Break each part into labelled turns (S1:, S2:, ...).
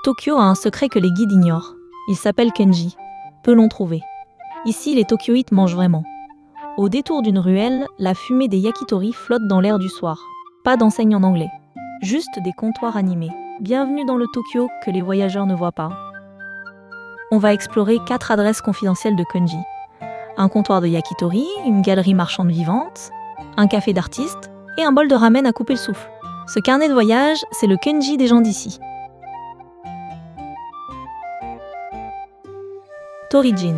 S1: Tokyo a un secret que les guides ignorent. Il s'appelle Kenji. Peu l'ont trouvé. Ici, les Tokyoïtes mangent vraiment. Au détour d'une ruelle, la fumée des yakitori flotte dans l'air du soir. Pas d'enseigne en anglais. Juste des comptoirs animés. Bienvenue dans le Tokyo que les voyageurs ne voient pas. On va explorer 4 adresses confidentielles de Kenji. Un comptoir de yakitori, une galerie marchande vivante, un café d'artistes et un bol de ramen à couper le souffle. Ce carnet de voyage, c'est le Kenji des gens d'ici. Torijin,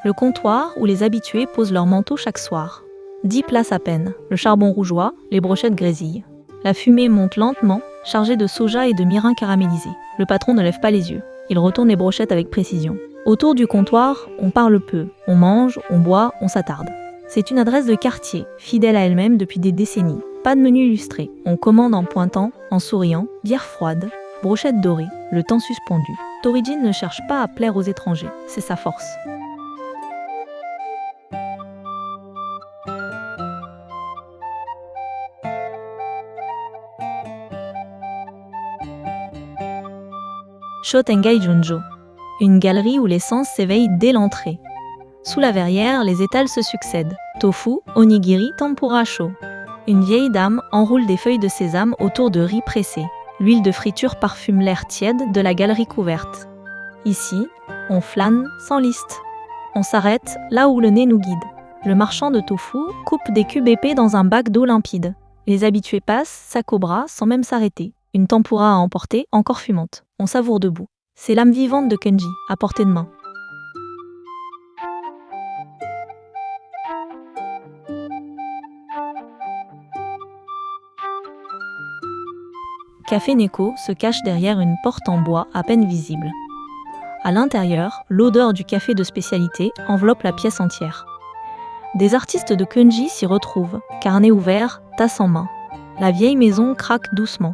S1: le comptoir où les habitués posent leur manteau chaque soir. 10 places à peine, le charbon rougeoie, les brochettes grésillent. La fumée monte lentement, chargée de soja et de mirin caramélisé. Le patron ne lève pas les yeux, il retourne les brochettes avec précision. Autour du comptoir, on parle peu, on mange, on boit, on s'attarde. C'est une adresse de quartier, fidèle à elle-même depuis des décennies. Pas de menu illustré, on commande en pointant, en souriant, bière froide, brochette dorée, le temps suspendu. Torijin ne cherche pas à plaire aux étrangers, c'est sa force. Shotengai Junjo, une galerie où les sens s'éveillent dès l'entrée. Sous la verrière, les étals se succèdent. Tofu, onigiri, tempura chaud. Une vieille dame enroule des feuilles de sésame autour de riz pressé. L'huile de friture parfume l'air tiède de la galerie couverte. Ici, on flâne sans liste. On s'arrête là où le nez nous guide. Le marchand de tofu coupe des cubes épais dans un bac d'eau limpide. Les habitués passent, sac au bras, sans même s'arrêter. Une tempura à emporter, encore fumante. On savoure debout. C'est l'âme vivante de Kenji, à portée de main. Café Neko se cache derrière une porte en bois à peine visible. À l'intérieur, l'odeur du café de spécialité enveloppe la pièce entière. Des artistes de Kenji s'y retrouvent, carnet ouvert, tasse en main. La vieille maison craque doucement.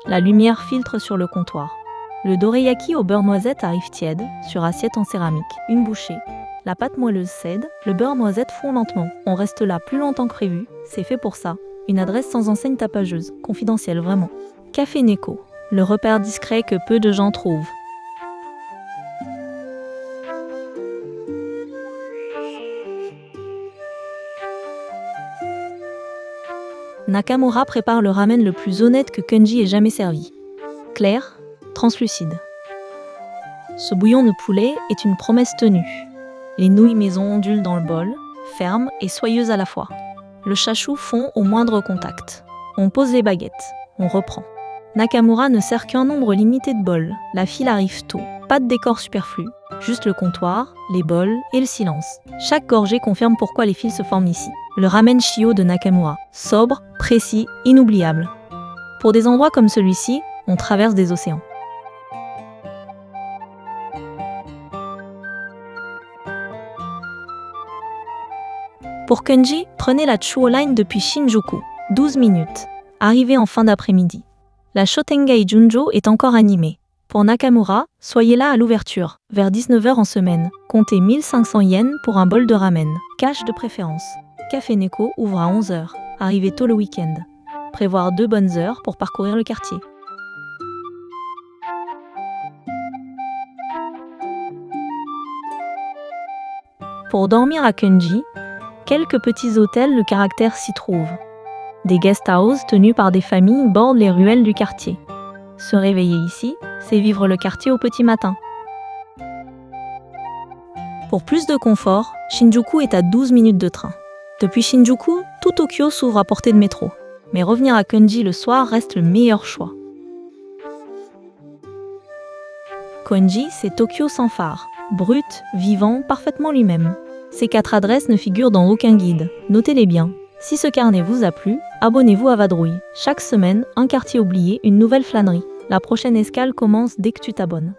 S1: La lumière filtre sur le comptoir. Le dorayaki au beurre noisette arrive tiède, sur assiette en céramique. Une bouchée. La pâte moelleuse cède, le beurre noisette fond lentement. On reste là plus longtemps que prévu, c'est fait pour ça. Une adresse sans enseigne tapageuse, confidentielle vraiment. Café Neko, le repère discret que peu de gens trouvent. Nakamura prépare le ramen le plus honnête que Kenji ait jamais servi. Clair, translucide. Ce bouillon de poulet est une promesse tenue. Les nouilles maison ondulent dans le bol, fermes et soyeuses à la fois. Le chachou fond au moindre contact. On pose les baguettes, on reprend. Nakamura ne sert qu'un nombre limité de bols. La file arrive tôt. Pas de décor superflu. Juste le comptoir, les bols et le silence. Chaque gorgée confirme pourquoi les files se forment ici. Le ramen shio de Nakamura. Sobre, précis, inoubliable. Pour des endroits comme celui-ci, on traverse des océans. Pour Kenji, prenez la Chuo Line depuis Shinjuku. 12 minutes. Arrivée en fin d'après-midi. La Shotengai Junjo est encore animée. Pour Nakamura, soyez là à l'ouverture, vers 19h en semaine. Comptez 1500 yens pour un bol de ramen. Cash de préférence. Café Neko ouvre à 11h. Arrivez tôt le week-end. Prévoir 2 bonnes heures pour parcourir le quartier. Pour dormir à Kenji, quelques petits hôtels, le caractère s'y trouve. Des guest houses tenus par des familles bordent les ruelles du quartier. Se réveiller ici, c'est vivre le quartier au petit matin. Pour plus de confort, Shinjuku est à 12 minutes de train. Depuis Shinjuku, tout Tokyo s'ouvre à portée de métro. Mais revenir à Kenji le soir reste le meilleur choix. Kenji, c'est Tokyo sans phare. Brut, vivant, parfaitement lui-même. Ces 4 adresses ne figurent dans aucun guide. Notez-les bien. Si ce carnet vous a plu, abonnez-vous à Vadrouille. Chaque semaine, un quartier oublié, une nouvelle flânerie. La prochaine escale commence dès que tu t'abonnes.